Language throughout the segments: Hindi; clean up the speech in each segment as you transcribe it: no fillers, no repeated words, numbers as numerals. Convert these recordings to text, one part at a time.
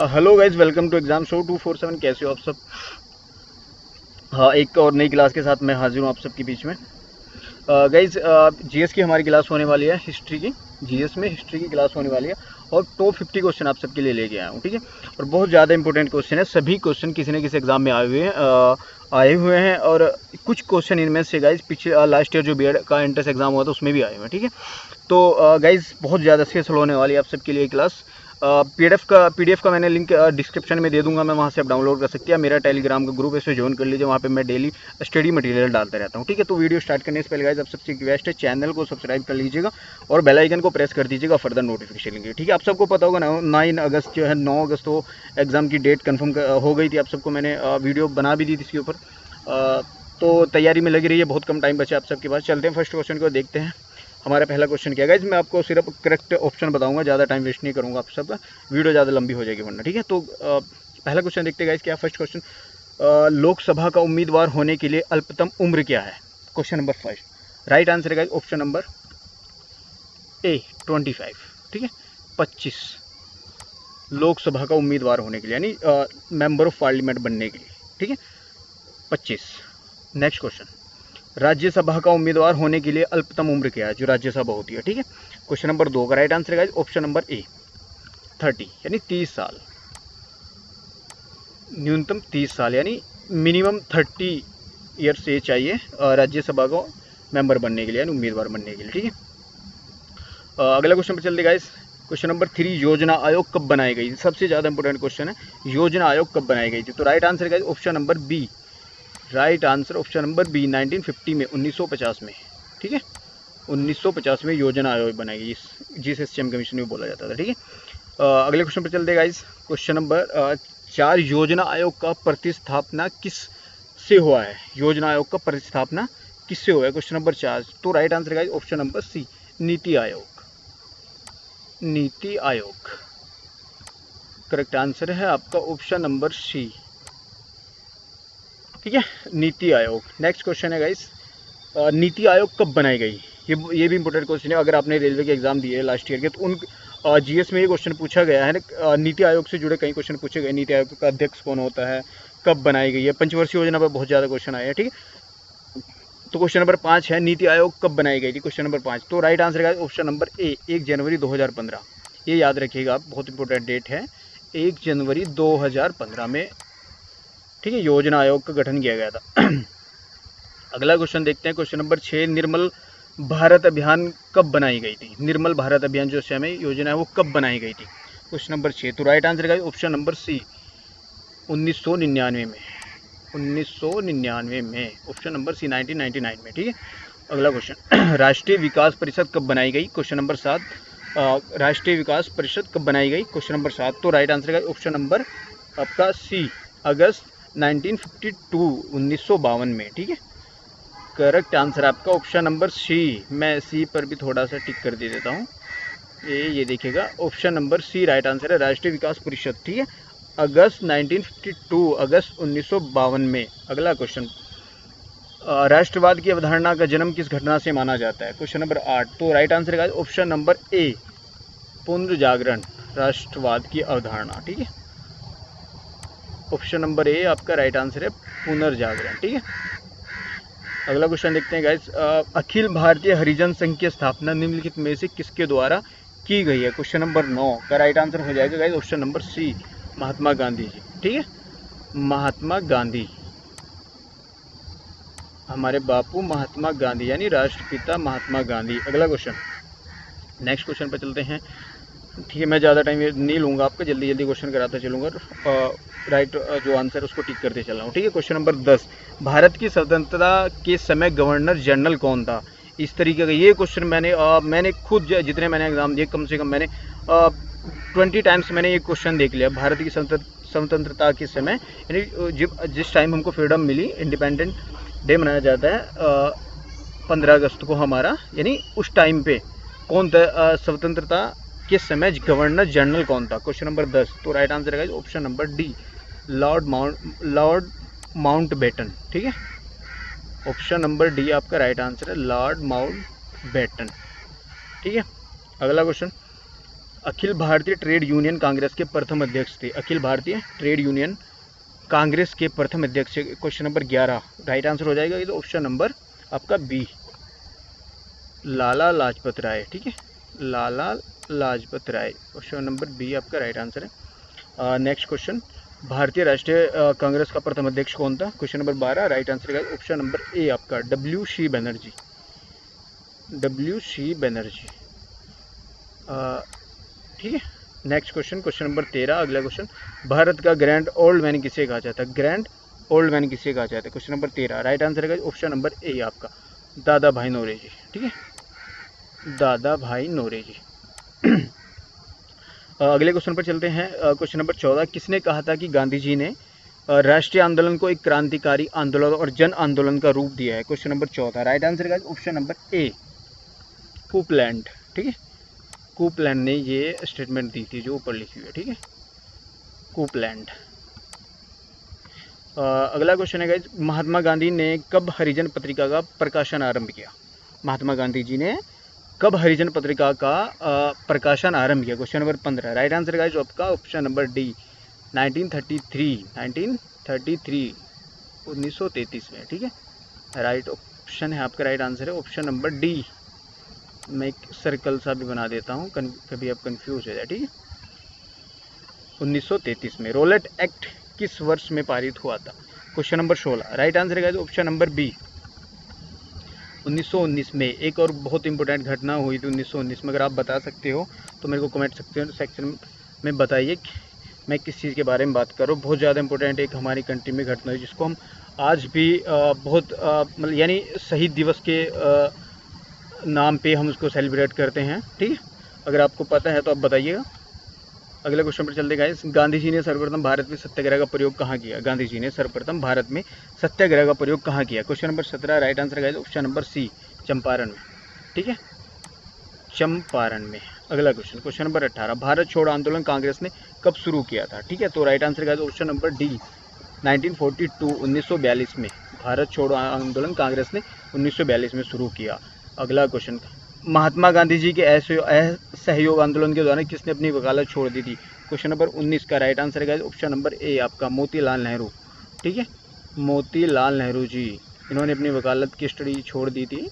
Hello guys, welcome to exam show 247। कैसे हो आप सब? हाँ, एक और नई क्लास के साथ मैं हाजिर हूँ आप सबके बीच में। गाइज, जीएस की हमारी क्लास होने वाली है, हिस्ट्री की। जीएस में हिस्ट्री की क्लास होने वाली है और टॉप 50 क्वेश्चन आप सबके लिए लेके आया हूँ, ठीक है। और बहुत ज़्यादा इंपॉर्टेंट क्वेश्चन है, सभी क्वेश्चन किसी न किसी एग्जाम में आए हुए हैं और कुछ क्वेश्चन इनमें से गाइज पिछले लास्ट ईयर जो बीएड का एंट्रेंस एग्जाम हुआ था उसमें भी आए हुए हैं, ठीक है। तो गाइज बहुत ज़्यादा स्पेशल होने वाली है आप सबके लिए क्लास। पीडीएफ का मैंने लिंक डिस्क्रिप्शन में दे दूंगा, मैं वहाँ से आप डाउनलोड कर सकते हैं। मेरा टेलीग्राम का ग्रुप है, इसमें ज्वाइन कर लीजिए, वहाँ पे मैं डेली स्टडी मटेरियल डालता रहता हूँ, ठीक है। तो वीडियो स्टार्ट करने से पहले गाइस आप सबसे रिक्वेस्ट है, चैनल को सब्सक्राइब कर लीजिएगा और बेल आइकन को प्रेस कर दीजिएगा फर्दर नोटिफिकेशन के लिए, ठीक है। आप सबको पता होगा ना, 9 अगस्त जो है, 9 अगस्त को एग्जाम की डेट कन्फर्म हो गई थी। आप सबको मैंने वीडियो बना भी दी थी इसके ऊपर। तो तैयारी में लगी रही है, बहुत कम टाइम बचा आप सबके पास। चलते हैं फर्स्ट क्वेश्चन को देखते हैं। हमारा पहला क्वेश्चन क्या है गाइज, मैं आपको सिर्फ करेक्ट ऑप्शन बताऊंगा, ज़्यादा टाइम वेस्ट नहीं करूंगा आप सबका, वीडियो ज़्यादा लंबी हो जाएगी वरना, ठीक है। तो पहला क्वेश्चन देखते हैं गाइज, क्या फर्स्ट क्वेश्चन, लोकसभा का उम्मीदवार होने के लिए अल्पतम उम्र क्या है? Question number first, right answer guys option number ए 25, ठीक है। 25 लोकसभा का उम्मीदवार होने के लिए, यानी मेंबर ऑफ पार्लियामेंट बनने के लिए, ठीक है, 25। नेक्स्ट क्वेश्चन, राज्यसभा का उम्मीदवार होने के लिए अल्पतम उम्र क्या है, जो राज्यसभा होती है, ठीक है। क्वेश्चन नंबर 2 का right answer guys option number ए 30, यानी 30 साल। न्यूनतम 30 साल, यानी मिनिमम 30 ईयर्स एज चाहिए राज्यसभा को मेंबर बनने के लिए, यानी उम्मीदवार बनने के लिए, ठीक है। अगला क्वेश्चन पर चलते गाइज। क्वेश्चन नंबर 3, योजना आयोग कब बनाई गई? सबसे ज़्यादा इंपॉर्टेंट क्वेश्चन है, योजना आयोग कब बनाई गई थी? तो right answer guys option number B, right answer option number B 1950 में, 1950 में, ठीक है। 1950 में योजना आयोग बनाई गई, जिस एससीएम कमीशन में बोला जाता था, ठीक है। अगले क्वेश्चन पर चलते गाइस। क्वेश्चन नंबर 4, योजना आयोग का प्रतिस्थापना किस से हुआ है? योजना आयोग का प्रतिस्थापना किससे हुआ है? क्वेश्चन नंबर 4, तो right answer guys option number C, NITI Aayog. NITI Aayog correct answer है आपका ऑप्शन नंबर सी, ठीक है, नीति आयोग। नेक्स्ट क्वेश्चन है गाइस, नीति आयोग कब बनाई गई? ये भी इंपॉर्टेंट क्वेश्चन है, अगर आपने रेलवे के एग्जाम दिए लास्ट ईयर के तो उन जीएस में ये क्वेश्चन पूछा गया है ना। नीति आयोग से जुड़े कई क्वेश्चन पूछे गए, नीति आयोग का अध्यक्ष कौन होता है, कब बनाई गई है, पंचवर्षीय योजना पर बहुत ज़्यादा क्वेश्चन आए हैं, ठीक है। तो क्वेश्चन नंबर 5 है, नीति आयोग कब बनाई गई थी? क्वेश्चन नंबर 5, तो राइट आंसर है ऑप्शन नंबर ए 1 जनवरी 2015। ये याद रखिएगा आप, बहुत इंपॉर्टेंट डेट है, 1 जनवरी 2015 में, ठीक है, योजना आयोग का गठन किया गया था। अगला क्वेश्चन देखते हैं, क्वेश्चन नंबर 6, निर्मल भारत अभियान कब बनाई गई थी? निर्मल भारत अभियान जो समय योजना है वो कब बनाई गई थी? क्वेश्चन नंबर 6, तो राइट आंसर का ऑप्शन नंबर सी, 1999 में, 1999 में, ऑप्शन नंबर सी 1999 में, ठीक है। अगला क्वेश्चन, राष्ट्रीय विकास परिषद कब बनाई गई? क्वेश्चन नंबर 7, राष्ट्रीय विकास परिषद कब बनाई गई? क्वेश्चन नंबर 7, तो राइट आंसर का ऑप्शन नंबर आपका सी, अगस्त 1952, 1952 में, ठीक है। करेक्ट आंसर आपका ऑप्शन नंबर सी। मैं सी पर भी थोड़ा सा टिक कर दे देता हूँ, ये देखिएगा, option number C right answer है, राष्ट्रीय विकास परिषद, ठीक है, अगस्त 1952, अगस्त 1952 में। अगला क्वेश्चन, राष्ट्रवाद की अवधारणा का जन्म किस घटना से माना जाता है? क्वेश्चन नंबर 8, तो राइट आंसर है ऑप्शन नंबर ए, पुनर्जागरण, राष्ट्रवाद की अवधारणा, ठीक है। ऑप्शन नंबर ए आपका राइट आंसर है, पुनर्जागरण, ठीक है। अगला क्वेश्चन देखते हैं गाइस, अखिल भारतीय हरिजन संघ की स्थापना निम्नलिखित में से किसके द्वारा की गई है? क्वेश्चन नंबर 9 का राइट आंसर हो जाएगा गाइस ऑप्शन नंबर सी, महात्मा गांधी जी, ठीक है, महात्मा गांधी, हमारे बापू महात्मा गांधी, यानी राष्ट्रपिता महात्मा गांधी। अगला क्वेश्चन, नेक्स्ट क्वेश्चन पर चलते हैं, ठीक है। मैं ज़्यादा टाइम नहीं लूँगा आपका, जल्दी जल्दी क्वेश्चन कराता चलूँगा, राइट जो आंसर उसको टिक करते चल रहा हूँ, ठीक है। क्वेश्चन नंबर 10, भारत की स्वतंत्रता के समय गवर्नर जनरल कौन था? इस तरीके का ये क्वेश्चन मैंने खुद जितने मैंने एग्जाम दिए, कम से कम मैंने 20 टाइम्स मैंने ये क्वेश्चन देख लिया। भारत की स्वतंत्रता के समय, यानी जिस टाइम हमको फ्रीडम मिली, इंडिपेंडेंट डे मनाया जाता है 15 अगस्त को हमारा, यानी उस टाइम पे कौन था स्वतंत्रता के समय गवर्नर जनरल कौन था? क्वेश्चन नंबर 10, तो राइट आंसर है option number D, Lord Mountbatten, ठीक है। ऑप्शन नंबर डी आपका राइट आंसर है, लॉर्ड माउंटबेटन, ठीक है। अगला question, Akhil Bharatiya trade union Congress के प्रथम अध्यक्ष थे? अखिल भारतीय ट्रेड यूनियन कांग्रेस के प्रथम अध्यक्ष। क्वेश्चन नंबर 11 राइट आंसर हो जाएगा ये तो ऑप्शन नंबर आपका बी, लाला लाजपत राय। ठीक है, Lala Lajpat Rai, option number B आपका राइट आंसर है। नेक्स्ट क्वेश्चन, भारतीय राष्ट्रीय कांग्रेस का प्रथम अध्यक्ष कौन था? क्वेश्चन नंबर 12 राइट आंसर है ऑप्शन नंबर ए आपका WC बनर्जी, WC बनर्जी। ठीक है, नेक्स्ट क्वेश्चन, क्वेश्चन नंबर 13 अगला क्वेश्चन, भारत का ग्रैंड ओल्ड मैन किसे कहा जाता है? ग्रैंड ओल्ड मैन किसे कहा जाता है? क्वेश्चन नंबर 13 राइट आंसर है ऑप्शन नंबर ए आपका दादा भाई नौरोजी। ठीक है, दादा भाई नौरोजी। अगले क्वेश्चन पर चलते हैं। क्वेश्चन नंबर 14, किसने कहा था कि गांधी जी ने राष्ट्रीय आंदोलन को एक क्रांतिकारी आंदोलन और जन आंदोलन का रूप दिया है? क्वेश्चन नंबर 14 राइट आंसर है ऑप्शन नंबर ए, कूपलैंड। ठीक है, कूपलैंड ने ये स्टेटमेंट दी थी जो ऊपर लिखी हुई है। ठीक है, कूपलैंड। अगला क्वेश्चन है महात्मा गांधी ने कब हरिजन पत्रिका का प्रकाशन आरंभ किया? महात्मा गांधी जी ने कब हरिजन पत्रिका का प्रकाशन आरंभ किया? क्वेश्चन नंबर 15 राइट आंसर है आपका ऑप्शन नंबर डी 1933, 1933 में। ठीक है, राइट ऑप्शन है आपका, राइट आंसर है ऑप्शन नंबर डी। मैं एक सर्कल सा भी बना देता हूँ, कभी आप कंफ्यूज हो जाए। ठीक है, 1933 में। रोलेट एक्ट किस वर्ष में पारित हुआ था? क्वेश्चन नंबर 16 राइट आंसर है ऑप्शन नंबर बी 1919 में। एक और बहुत इंपॉर्टेंट घटना हुई थी 1919 में, अगर आप बता सकते हो तो मेरे को कमेंट सेक्शन में बताइए कि मैं किस चीज़ के बारे में बात कर रहा हूँ। बहुत ज़्यादा इंपॉर्टेंट एक हमारी कंट्री में घटना हुई जिसको हम आज भी बहुत मतलब यानी शहीद दिवस के नाम पे हम उसको सेलिब्रेट करते हैं। ठीक है, अगर आपको पता है तो आप बताइएगा। अगले क्वेश्चन पर चलते गाइस, गांधी जी ने सर्वप्रथम भारत में सत्याग्रह का प्रयोग कहाँ किया? गांधी जी ने सर्वप्रथम भारत में सत्याग्रह का प्रयोग कहाँ किया? Question number 17 right answer guys option number C, Champaran में। ठीक है, चंपारण में। अगला क्वेश्चन, क्वेश्चन नंबर 18, भारत छोड़ो आंदोलन कांग्रेस ने कब शुरू किया था? ठीक है, तो right answer guys option number D 1942, 1942 में भारत छोड़ो आंदोलन कांग्रेस ने 1942 में शुरू किया। अगला क्वेश्चन, महात्मा गांधी जी के असहयोग आंदोलन के दौरान किसने अपनी वकालत छोड़ दी थी? क्वेश्चन नंबर 19 का राइट आंसर है ऑप्शन नंबर ए आपका मोतीलाल नेहरू। ठीक है, मोतीलाल नेहरू जी, इन्होंने अपनी वकालत की स्टडी छोड़ दी थी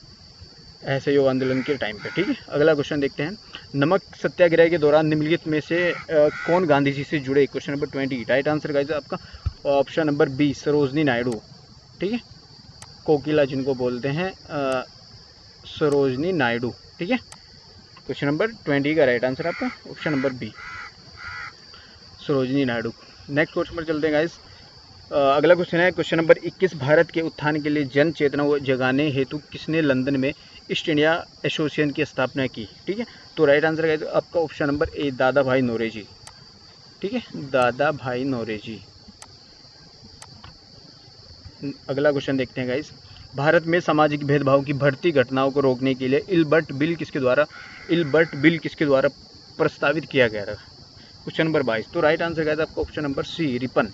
असहयोग आंदोलन के टाइम पे। ठीक है, अगला क्वेश्चन देखते हैं, नमक सत्याग्रह के दौरान निम्नलिखित में से कौन गांधी जी से जुड़े? Question number 20 right answer guys आपका option number B Sarojini Naidu. ठीक है, कोकिला जिनको बोलते हैं सरोजनी नायडू। ठीक है, क्वेश्चन नंबर 20 का राइट आंसर आपका option number B Sarojini Naidu. Next question पर चलते हैं गाइस। अगला क्वेश्चन है क्वेश्चन नंबर 21, भारत के उत्थान के लिए जन चेतना जगाने हेतु किसने लंदन में ईस्ट इंडिया एसोसिएशन की स्थापना की? ठीक है, तो राइट आंसर है आपका ऑप्शन नंबर ए दादा भाई नौरोजी। ठीक है, दादा भाई नौरोजी। अगला क्वेश्चन देखते हैं गाइस, भारत में सामाजिक भेदभाव की बढ़ती घटनाओं को रोकने के लिए इल्बर्ट बिल किसके द्वारा प्रस्तावित किया गया था? क्वेश्चन नंबर 22, तो राइट आंसर गाइस आपका ऑप्शन नंबर सी रिपन।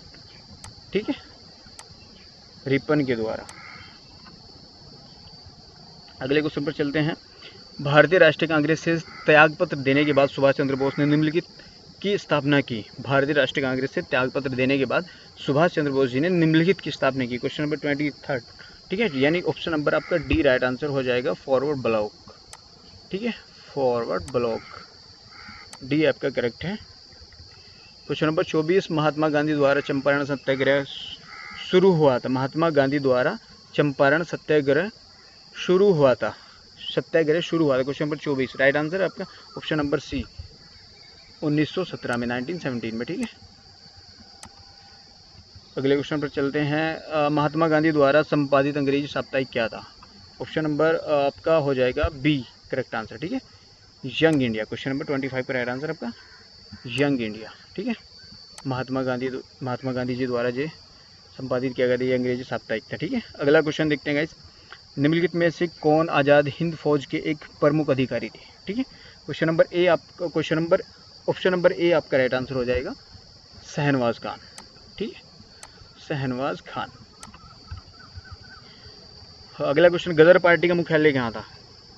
ठीक है, रिपन के द्वारा। अगले क्वेश्चन पर चलते हैं, भारतीय राष्ट्रीय कांग्रेस से त्यागपत्र देने के बाद सुभाष चंद्र बोस ने निम्नलिखित की स्थापना की? भारतीय राष्ट्रीय कांग्रेस से त्यागपत्र देने के बाद सुभाष चंद्र बोस जी ने निम्नलिखित की स्थापना की? Question number 23। ठीक है, यानी ऑप्शन नंबर आपका डी राइट आंसर हो जाएगा फॉरवर्ड ब्लॉक। ठीक है, फॉरवर्ड ब्लॉक डी आपका करेक्ट है। क्वेश्चन नंबर 24, महात्मा गांधी द्वारा चंपारण सत्याग्रह शुरू हुआ था? महात्मा गांधी द्वारा चंपारण सत्याग्रह शुरू हुआ था, क्वेश्चन नंबर 24 राइट आंसर आपका ऑप्शन नंबर सी 1917 में, 1917 में। ठीक है, अगले क्वेश्चन पर चलते हैं, महात्मा गांधी द्वारा संपादित अंग्रेजी साप्ताहिक क्या था? ऑप्शन नंबर आपका हो जाएगा बी करेक्ट आंसर। ठीक है, यंग इंडिया। क्वेश्चन नंबर 25 का राइट आंसर आपका यंग इंडिया। ठीक है, महात्मा गांधी जी द्वारा जो संपादित किया गया था ये अंग्रेजी साप्ताहिक था। ठीक है, अगला क्वेश्चन देखते हैं गाइस, निम्नलिखित में से कौन आज़ाद हिंद फौज के एक प्रमुख अधिकारी थे? ठीक है, क्वेश्चन नंबर ए आपका ऑप्शन नंबर ए आपका राइट आंसर हो जाएगा शहनवाज खान। ठीक है, शहनवाज खान। अगला क्वेश्चन, गदर पार्टी का मुख्यालय कहाँ था?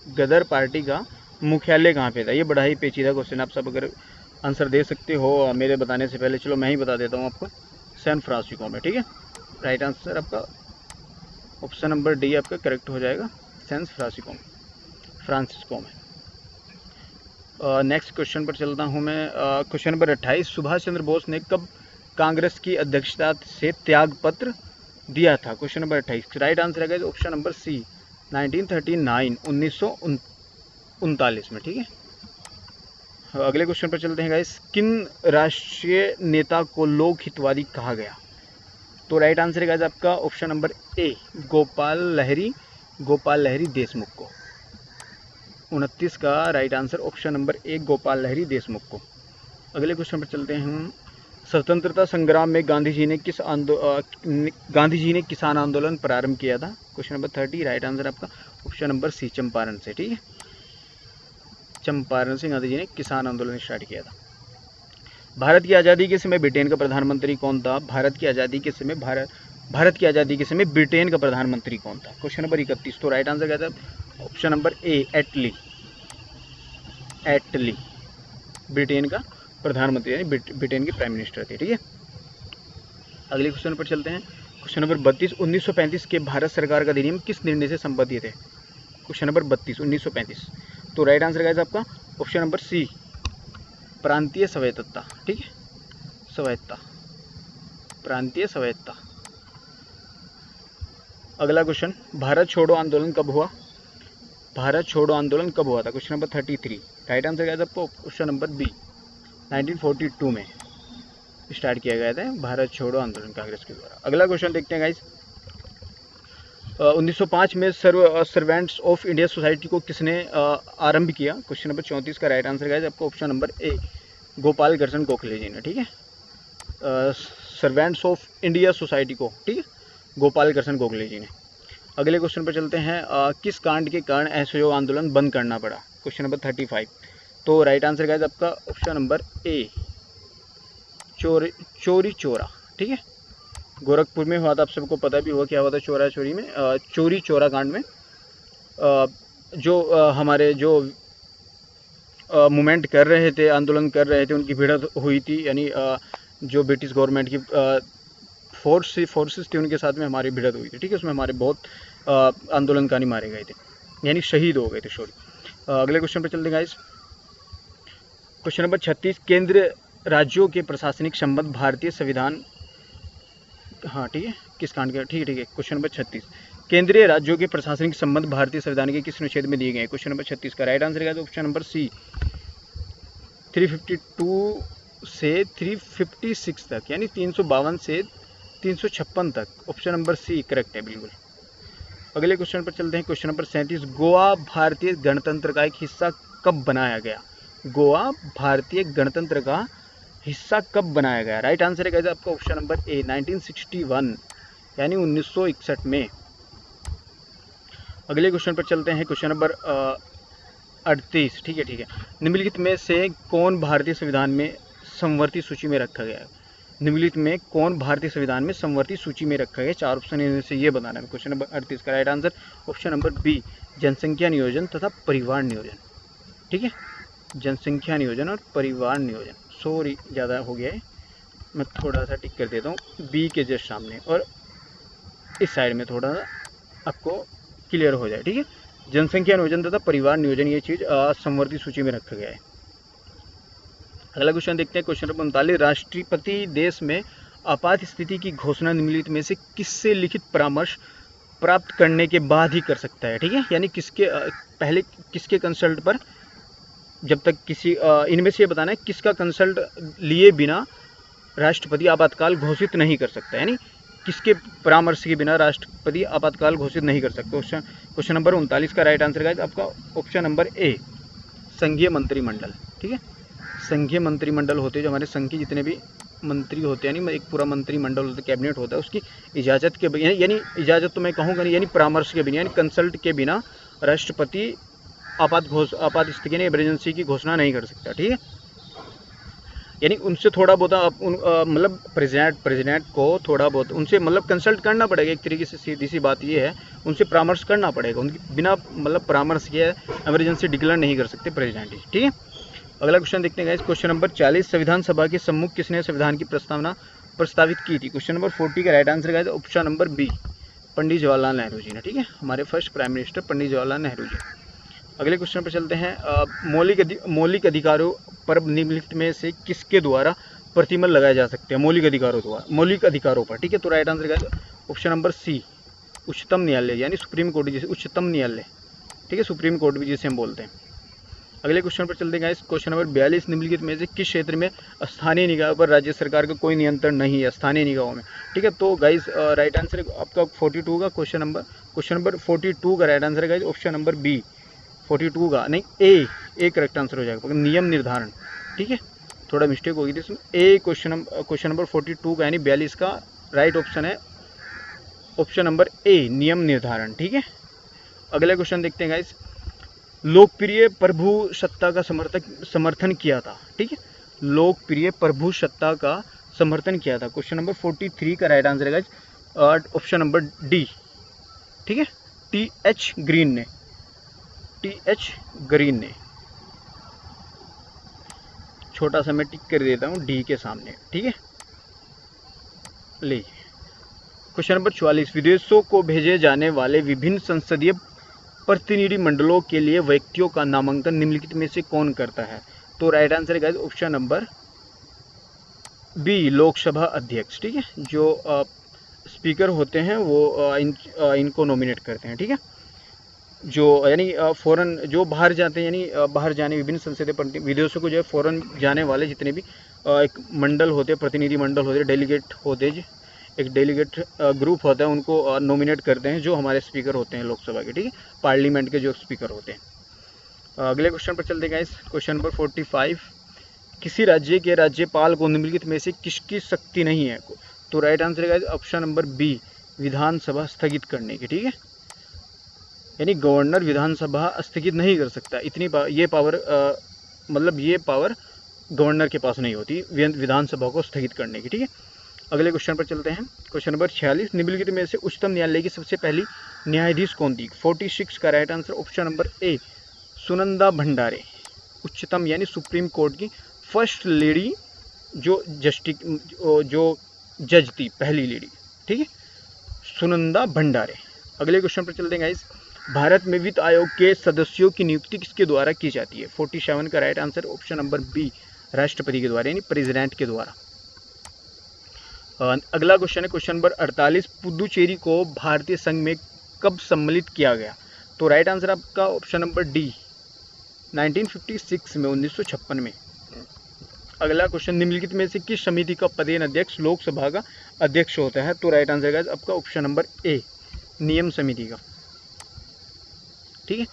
गदर पार्टी का मुख्यालय कहाँ पे था? ये बड़ा ही पेचीदा क्वेश्चन, आप सब अगर आंसर दे सकते हो मेरे बताने से पहले, चलो मैं ही बता देता हूँ आपको, सैन फ्रांसिस्को में। ठीक है, राइट आंसर आपका ऑप्शन नंबर डी आपका करेक्ट हो जाएगा, सैन फ्रांसिस्को में। नेक्स्ट क्वेश्चन पर चलता हूँ मैं। क्वेश्चन नंबर 28, सुभाष चंद्र बोस ने कब कांग्रेस की अध्यक्षता से त्याग पत्र दिया था? क्वेश्चन नंबर 28, राइट आंसर है ऑप्शन नंबर सी, 1939, 1939 में। ठीक है, अगले क्वेश्चन पर चलते हैं गाइस। किन राष्ट्रीय नेता को लोक हितवादी कहा गया? तो राइट आंसर है गाइस आपका option number A, Gopal Lahari Deshmukh को। 29 का right answer option number A, Gopal Lahari Deshmukh को। अगले क्वेश्चन पर चलते हैं हम। स्वतंत्रता संग्राम में गांधी जी ने किसान आंदोलन प्रारंभ किया था? क्वेश्चन नंबर 30, राइट आंसर आपका ऑप्शन नंबर सी, चंपारण से। ठीक है, चंपारण से गांधी जी ने किसान आंदोलन स्टार्ट किया था। भारत की आज़ादी के समय ब्रिटेन का प्रधानमंत्री कौन था? भारत की आज़ादी के समय ब्रिटेन का प्रधानमंत्री कौन था? क्वेश्चन नंबर 31, तो राइट आंसर क्या था? Option number A, Attlee, Britain का प्रधानमंत्री यानी ब्रिटेन के प्राइम मिनिस्टर थे। ठीक है, अगले क्वेश्चन पर चलते हैं। क्वेश्चन नंबर 32, 1935 के भारत सरकार का अधिनियम किस निर्णय से संबंधित है? क्वेश्चन नंबर 32, 1935, तो राइट आंसर क्या है आपका ऑप्शन नंबर सी, प्रांतीय स्वायत्तता। ठीक है, प्रांतीय स्वायत्तता। अगला क्वेश्चन, भारत छोड़ो आंदोलन कब हुआ? था? क्वेश्चन नंबर 33, राइट आंसर क्या था आपको ऑप्शन नंबर बी, 1942 में स्टार्ट किया गया था भारत छोड़ो आंदोलन कांग्रेस के द्वारा। अगला क्वेश्चन देखते हैं गाइस। 1905 में सर्वेंट्स ऑफ इंडिया सोसाइटी को किसने आरंभ किया? क्वेश्चन नंबर 34 का राइट आंसर गाइस आपको option number A, Gopal Krishna Gokhale ji ने। ठीक है, सर्वेंट्स ऑफ इंडिया सोसाइटी को, ठीक है, गोपाल कृष्ण गोखले जी ने। अगले क्वेश्चन पर चलते हैं। किस कांड के कारण असहयोग आंदोलन बंद करना पड़ा? क्वेश्चन नंबर 35, तो राइट आंसर गाइस आपका ऑप्शन नंबर ए, चोरी चोरा। ठीक है, गोरखपुर में हुआ था, आप सबको पता भी हुआ क्या हुआ था चोरी में, चोरी चोरा कांड में। जो हमारे जो मूवमेंट कर रहे थे, आंदोलन कर रहे थे, उनकी भिड़ंत हुई थी, यानी जो ब्रिटिश गवर्नमेंट की फोर्सेस थी उनके साथ में हमारी भिड़ंत हुई थी। ठीक है, उसमें हमारे बहुत आंदोलनकारी मारे गए थे, यानी शहीद हो गए थे। अगले क्वेश्चन पर चलते हैं गाइस। क्वेश्चन नंबर 36, केंद्र राज्यों के प्रशासनिक संबंध भारतीय संविधान, हाँ ठीक है, किस कांड के? ठीक है, क्वेश्चन नंबर 36, केंद्रीय राज्यों के प्रशासनिक संबंध भारतीय संविधान के किस अनुच्छेद में दिए गए? क्वेश्चन नंबर 36 का राइट आंसर क्या है? ऑप्शन नंबर सी, 352 से 356 तक, यानी 352 से 356 तक। ऑप्शन नंबर सी करेक्ट है बिल्कुल। अगले क्वेश्चन पर चलते हैं। क्वेश्चन नंबर 37, गोवा भारतीय गणतंत्र का एक हिस्सा कब बनाया गया? गोवा भारतीय गणतंत्र का हिस्सा कब बनाया गया? राइट आंसर है गाइस आपका ऑप्शन नंबर ए, 1961, यानी 1961 में। अगले क्वेश्चन पर चलते हैं। क्वेश्चन नंबर 38, ठीक है, निम्नलिखित में से कौन भारतीय संविधान में समवर्ती सूची में रखा गया है? निम्नलिखित में कौन भारतीय संविधान में समवर्ती सूची में रखा गया? 4 ऑप्शन इनमें से ये बताना है। क्वेश्चन नंबर 38 का right answer option number B, जनसंख्या नियोजन तथा परिवार नियोजन। ठीक है, जनसंख्या नियोजन और परिवार नियोजन। सॉरी ज़्यादा हो गया है, मैं थोड़ा सा टिक कर देता हूँ, बी के जस्ट सामने और इस साइड में थोड़ा सा आपको क्लियर हो जाए। ठीक है, जनसंख्या नियोजन तथा परिवार नियोजन, ये चीज़ समवर्ती सूची में रखा गया है। अगला क्वेश्चन देखते हैं। क्वेश्चन नंबर 39, राष्ट्रपति देश में आपात स्थिति की घोषणा निम्नलिखित में से किससे लिखित परामर्श प्राप्त करने के बाद ही कर सकता है? ठीक है, यानी किसके पहले किसके कंसल्ट पर, जब तक किसी इनमें से ये बताना है किसका कंसल्ट लिए बिना राष्ट्रपति आपातकाल घोषित नहीं कर सकता, यानी किसके परामर्श के बिना राष्ट्रपति आपातकाल घोषित नहीं कर सकते। क्वेश्चन नंबर 39 का राइट आंसर गाइस आपका ऑप्शन नंबर ए, संघीय मंत्रिमंडल। ठीक है, संघीय मंत्रिमंडल होते हैं, जो हमारे संघ के जितने भी मंत्री होते हैं, यानी एक पूरा मंत्रिमंडल होता है, कैबिनेट होता है, उसकी इजाज़त के बिना, यानी इजाज़त तो मैं कहूँगा नहीं, यानी परामर्श के बिना, यानी कंसल्ट के बिना राष्ट्रपति आपात स्थिति यानी इमरजेंसी की घोषणा नहीं कर सकता। ठीक है, यानी उनसे थोड़ा बहुत मतलब प्रेसिडेंट को थोड़ा बहुत उनसे मतलब कंसल्ट करना पड़ेगा। एक तरीके से सीधी सी बात ये है, उनसे परामर्श करना पड़ेगा। उनकी बिना मतलब परामर्श के इमरजेंसी डिक्लेयर नहीं कर सकते प्रेसिडेंट ही, ठीक है। अगला क्वेश्चन देखते हैं गाइस, क्वेश्चन नंबर 40, संविधान सभा के सम्मुख किसने संविधान की प्रस्तावना प्रस्तावित की थी? क्वेश्चन नंबर 40 का right answer guys option number B, Pandit Jawaharlal Nehru ji ने, ठीक है, हमारे first prime minister Pandit Jawaharlal Nehru ji. अगले क्वेश्चन पर चलते हैं, मौलिक अधिकारों पर निम्नलिखित में से किसके द्वारा प्रतिबंध लगाए जा सकते हैं? मौलिक अधिकारों पर, ठीक है। तो right answer guys option number C, उच्चतम न्यायालय यानी सुप्रीम कोर्ट, जिसे उच्चतम न्यायालय, ठीक है, सुप्रीम कोर्ट भी जिसे हम बोलते हैं। अगले क्वेश्चन पर चलते हैं गाइस, क्वेश्चन नंबर 42, निम्नलिखित में से किस क्षेत्र में स्थानीय निकायों पर राज्य सरकार का कोई नियंत्रण नहीं है? स्थानीय निकायों में, ठीक है। तो गाइस राइट आंसर आपका 42 का क्वेश्चन नंबर 42 का राइट आंसर है गाइस ऑप्शन नंबर बी, 42 का नहीं, ए करेक्ट आंसर हो जाएगा, नियम निर्धारण, ठीक है, थोड़ा मिस्टेक होगी थी इसमें। ए क्वेश्चन नंबर 42 का यानी 42 का राइट ऑप्शन है ऑप्शन नंबर ए, नियम निर्धारण, ठीक है। अगला क्वेश्चन देखते हैं गाइस, लोकप्रिय प्रभुसत्ता का समर्थन किया था, ठीक है, लोकप्रिय प्रभुसत्ता का समर्थन किया था। क्वेश्चन नंबर 43 का राइट आंसर है गाइस ऑप्शन नंबर डी, ठीक है, टी.एच. ग्रीन ने, टी.एच. ग्रीन ने, छोटा सा मैं टिक कर देता हूँ डी के सामने, ठीक है। ले क्वेश्चन नंबर 44, विदेशों को भेजे जाने वाले विभिन्न संसदीय प्रतिनिधि मंडलों के लिए व्यक्तियों का नामांकन निम्नलिखित में से कौन करता है? तो राइट आंसर है guys option number B, Lok Sabha अध्यक्ष, ठीक है, जो स्पीकर होते हैं वो इनको नॉमिनेट करते हैं, ठीक है, जो यानी फॉरेन जो बाहर जाते हैं, यानी बाहर जाने विभिन्न संसदीय विदेशों को जो है फॉरेन जाने वाले जितने भी एक मंडल होते हैं, प्रतिनिधि मंडल होते हैं, डेलीगेट होते हैं, एक डेलीगेट ग्रुप होता है, उनको नॉमिनेट करते हैं जो हमारे स्पीकर होते हैं लोकसभा के, ठीक है, पार्लियामेंट के जो स्पीकर होते हैं। अगले क्वेश्चन पर चलते हैं, क्वेश्चन नंबर 45, किसी राज्य के राज्यपाल को निम्नलिखित में से किसकी शक्ति नहीं है? तो राइट आंसर है ऑप्शन नंबर बी, विधानसभा स्थगित करने की, ठीक है, यानी गवर्नर विधानसभा स्थगित नहीं कर सकता, इतनी ये पावर गवर्नर के पास नहीं होती विधानसभा को स्थगित करने की, ठीक है। अगले क्वेश्चन पर चलते हैं, क्वेश्चन नंबर 46, निम्नलिखित में से उच्चतम न्यायालय की सबसे पहली न्यायाधीश कौन थी? 46 का राइट आंसर ऑप्शन नंबर ए, सुनंदा भंडारे, उच्चतम यानी सुप्रीम कोर्ट की फर्स्ट लेडी जो जज थी, पहली लेडी, ठीक है, सुनंदा भंडारे। अगले क्वेश्चन पर चलते हैं गाइस, भारत में वित्त आयोग के सदस्यों की नियुक्ति किसके द्वारा की जाती है? 47 का right answer option number B, राष्ट्रपति के द्वारा यानी प्रेसिडेंट के द्वारा। अगला क्वेश्चन है क्वेश्चन नंबर 48, पुदुचेरी को भारतीय संघ में कब सम्मिलित किया गया? तो राइट आंसर आपका ऑप्शन नंबर डी, 1956 में, 1956 में। अगला क्वेश्चन, निम्नलिखित में से किस समिति का पदेन अध्यक्ष लोकसभा का अध्यक्ष होता है? तो राइट आंसर गाइस आपका ऑप्शन नंबर ए, नियम समिति का, ठीक है,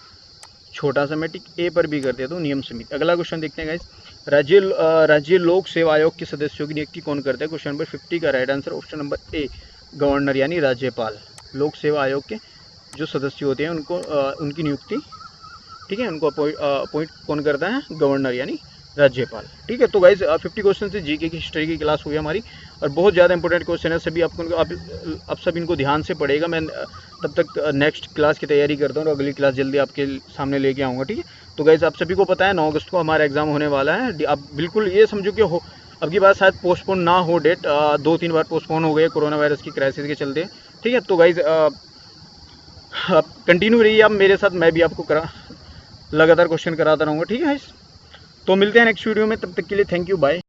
छोटा सा मैं टिक ए पर भी कर देता हूँ, नियम समिति। अगला क्वेश्चन देखते हैं गाइस, राज्य लोक सेवा आयोग के सदस्यों की नियुक्ति कौन करता है? क्वेश्चन नंबर 50 का राइट आंसर ऑप्शन नंबर ए, गवर्नर यानी राज्यपाल। लोक सेवा आयोग के जो सदस्य होते हैं उनको उनकी नियुक्ति, ठीक है, उनको अपॉइंट कौन करता है? गवर्नर यानी राज्यपाल, ठीक है। तो गाइज 50 क्वेश्चन से जीके की हिस्ट्री की क्लास हुई हमारी और बहुत ज़्यादा इंपॉर्टेंट क्वेश्चन है, सभी आप सब इनको ध्यान से पढ़ेगा। मैं तब तक नेक्स्ट क्लास की तैयारी करता हूँ और अगली क्लास जल्दी आपके सामने लेके आऊँगा, ठीक है। तो गाइज आप सभी को पता है 9 अगस्त को हमारा एग्जाम होने वाला है। आप बिल्कुल ये समझो कि अब की बार शायद पोस्टपोन ना हो डेट, 2-3 बार पोस्टपोन हो गए कोरोना वायरस की क्राइसिस के चलते, ठीक है। तो गाइज कंटिन्यू रहिए आप मेरे साथ, मैं भी आपको लगातार क्वेश्चन कराता रहूँगा, ठीक है। तो मिलते हैं नेक्स्ट वीडियो में, तब तक के लिए थैंक यू, बाय।